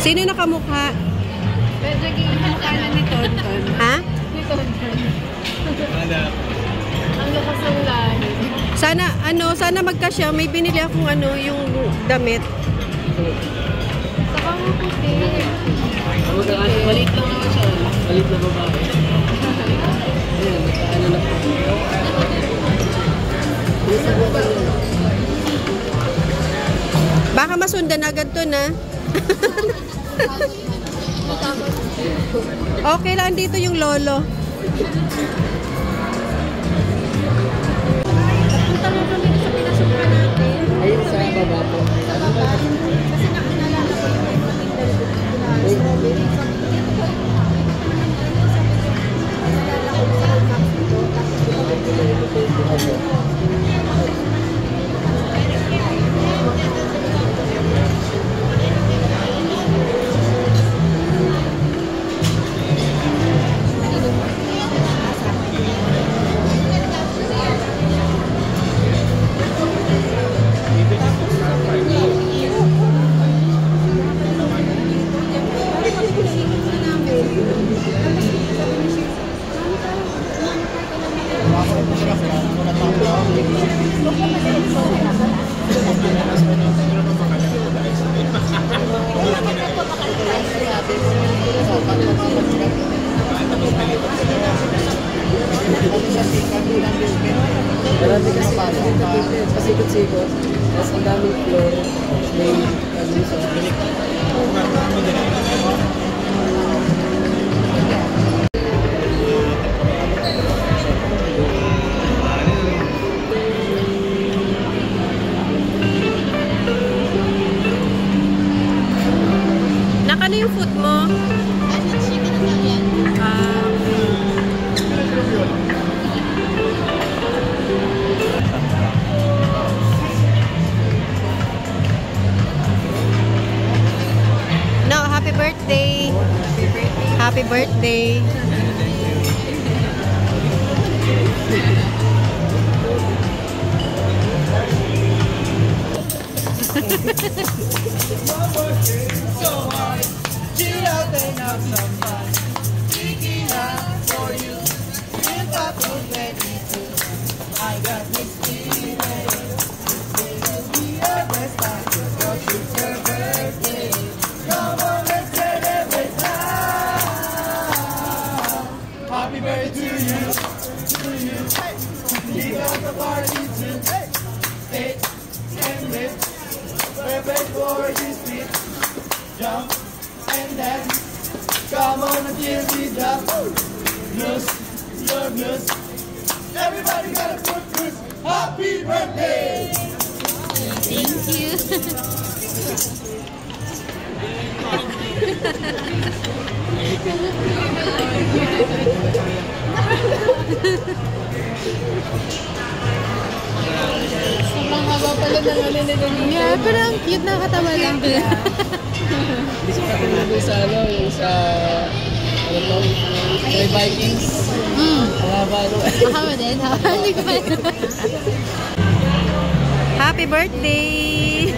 Sino nakamukha? Naging mukha na ni Tonton. Ha? Ni Tonton. Ang lakas ng lahi. Sana magkasya. May binili akong yung damit. Saka mo puti. Malit lang naman siya. Malit na babae. Ayan, nakaano na po. Baka masundan agad to na. Okay lang dito yung lolo. Punta na kami sa pinasukan natin. Ayun sa baba po. Sa baba. Kasi nakinalala ko yung patinda ko. Strawberry. Nalala ko sa Max dito. Tapos ito. Marami kasi pasikot-sikot. Tapos ang daming floor. May sa Nakano yung food mo? Happy birthday! Happy birthday! Jump and dance. Come on until we drop. Blues, your blues. Everybody got a good blues. Happy birthday! Thank you. Sobrang haba pala ng nililin. Yeah, pero ang cute, nakakatawa lang. Hindi siya katulad sa yung sa may Vikings. Haba Haba din, haba. Hindi ko pa. Happy birthday!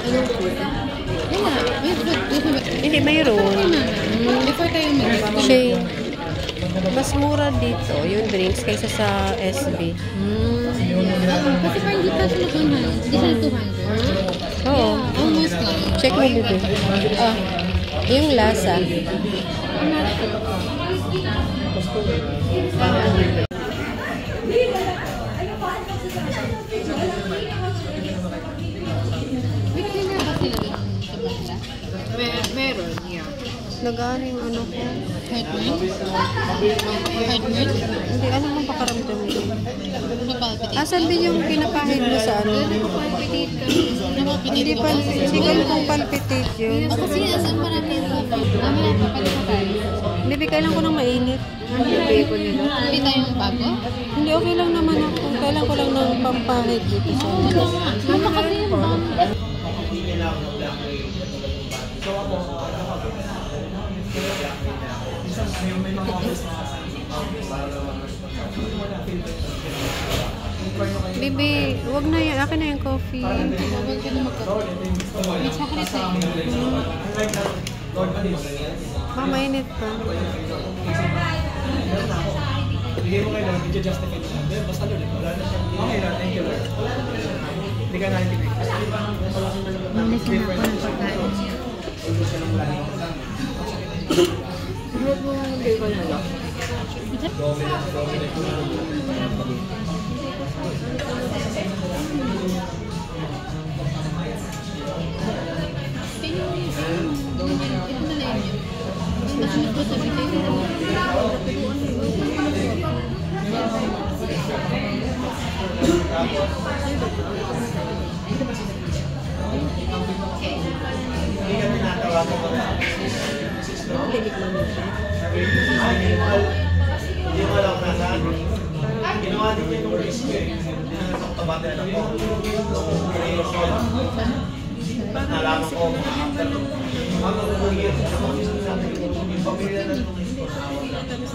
Anong food? Yun na. May food. Hindi, mayroon. Before tayo mag-rest. Shane, mas mura dito yung drinks kaysa sa SB. Kasi parang di pa siya 100. Di siya 200. Oo. Almost lang. Check mo dito. Ah, yung lasa. May cleaner ba sila dun sa Manila? Meron, yeah. Nag-ano yung ano ko. Heartburn? Heartburn? Hindi, ano mong pakaramdam mo? Napalpitate. Asan din yung pinapahid mo sa ano? Palpitate ka. Napalpitate Hindi ko pa, kasi. sigal kong palpitate yun. Kasi asan marami yung coffee. Dami na papalit na tayo. Hindi, kailan ko nang mainit. Hindi ko nila. Hindi tayong bago? Hindi, okay lang naman ako. Kailan ko lang ng pampahid dito sa Oo, wala nga. Mama kasi yung mom. Bibi, wag na yan. Akin na yung coffee. Huwag ka na magkaroon. May chocolate na yun. Mainit pa. Bigay mo kayo lang, i-justify mo lang. Basta ulit, wala na siya. Okay lang, thank you Lord. Hindi ka nakikipig. Malis na ako ng pagkain. Huwag mo nga hindi ko na lang. Ito na lang yun. Mas gusto sabi tayo. Hindi ka tinatawagan mo na. Hindi mo alam na saan. Ginawa din niya yung risk eh. Nakakabate na ako. Nung prayer ko. Nalaman ko. Ano ko yun? Yung pamilya na nung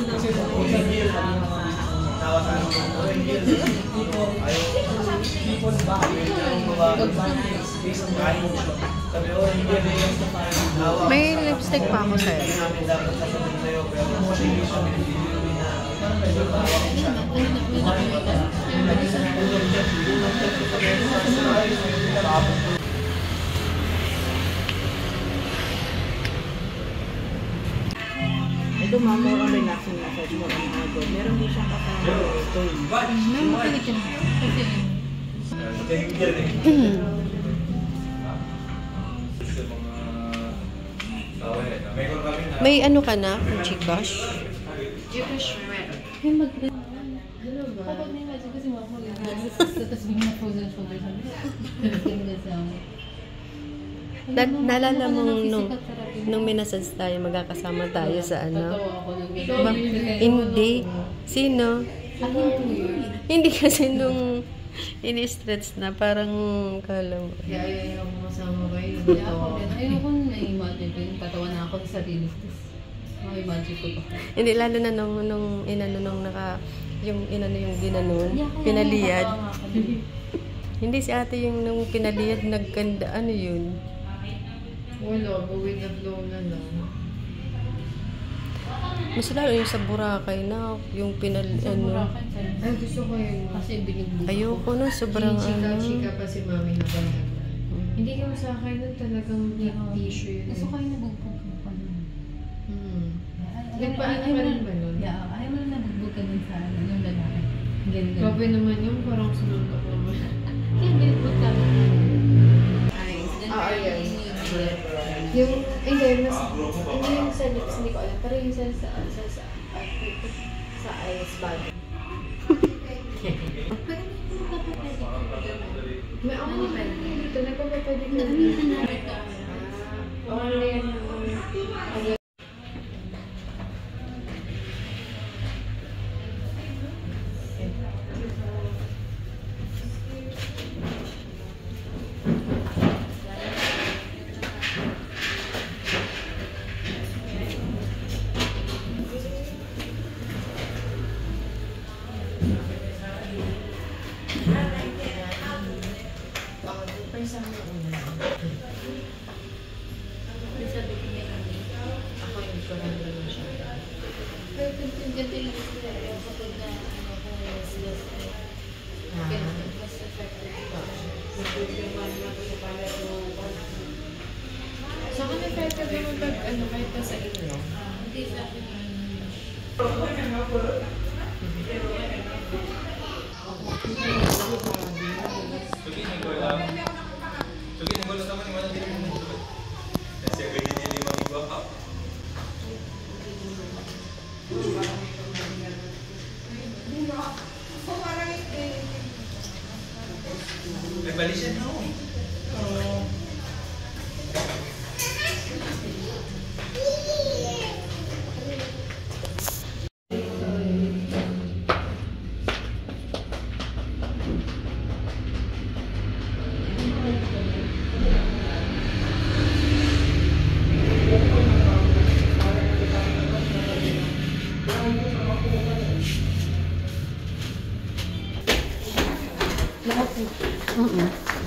kasi nawasan ko. Ayaw. Sabi ko, hindi rin. May lipstick pa ako sa'yo. Ito ma'am, more on relaxing massage, more on agod. Meron din siyang kasama stone. May makinig yan. Kasi May ano ka na? Chikash? may mag-rest. Kapag may magic kasi mama mag-rest. Tapos bigyan na frozen shoulder sa Naalala mo nung minasage tayo, magkakasama tayo sa ano? Ba? Hindi. Sino? Hindi kasi nung ini-stretch na, parang kala mo. Kaya ayaw mo masama kayo. Ayoko na i-imagine ko yung tatawa na ako sa sarili. Imagine ko pa. Hindi, lalo na nung inano nung yung inano yung ginanon, pinaliyad. Hindi si ate yung nung pinaliyad, nagkanda, ano yun? Wala, buwin na blow na lang. Mas lalo yung sa Boracay na, yung ano. Ay, gusto ko yun. Kasi binigbuka. Ayoko na, sobrang ano. Chika pa si mami na ba? Hindi ka sa akin nun talagang big tissue yun. Gusto ko yung nabugbuka nun. Nagpaano ka rin ba nun? Yeah, ayaw mo na nabugbuka nun sa yung lalaki. Ganun. Grabe naman yun, parang sununtok naman. Kaya binigbuka ka. Ayan. Yung, hindi, hindi yung sa lips, hindi ko alam. Pero yung sa eyes bag. May ako naman. Ito na kung pwede ko. Ano yan? naman pag ano, kahit pa sa inyo. Hindi sa akin. Balisin mo. Mm-mm.